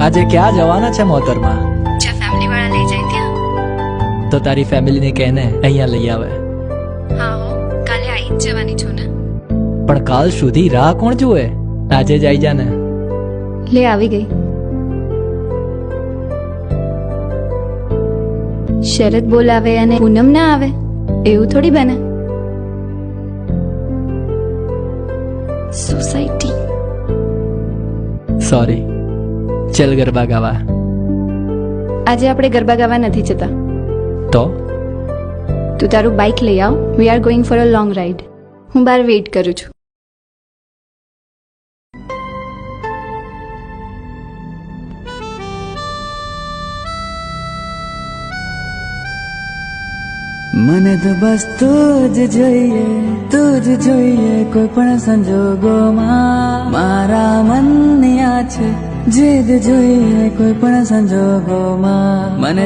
આજે ક્યાં જવાના છે મોતરમાં? જ્યાં ફેમિલી વાળા લઈ જાય ત્યાં. તો તારી ફેમિલીને કહેને અહીંયા લઈ આવે. હા હો, કાલે આવી જ જવાની છું ને. પણ કાલ સુધી રાહ કોણ જુએ? આજે જ આવી જા ને. લે આવી ગઈ. શરદ બોલાવે અને પૂનમ ના આવે એવું થોડી બને. સોસાયટી. સોરી. ચલ ગરબા ગાવા. આજે આપણે ગરબા ગાવા નથી જતા. તો તું તારું બાઇક લઈ આવ. We are going for a long ride. હું બહાર વેઇટ કરું છું. મને તો બસ તું જ જોઈએ કોઈ પણ સંજોગોમાં. મારા મનની આ છે જીદ જોઈએ કોઈ પણ સંજોગોમાં. મને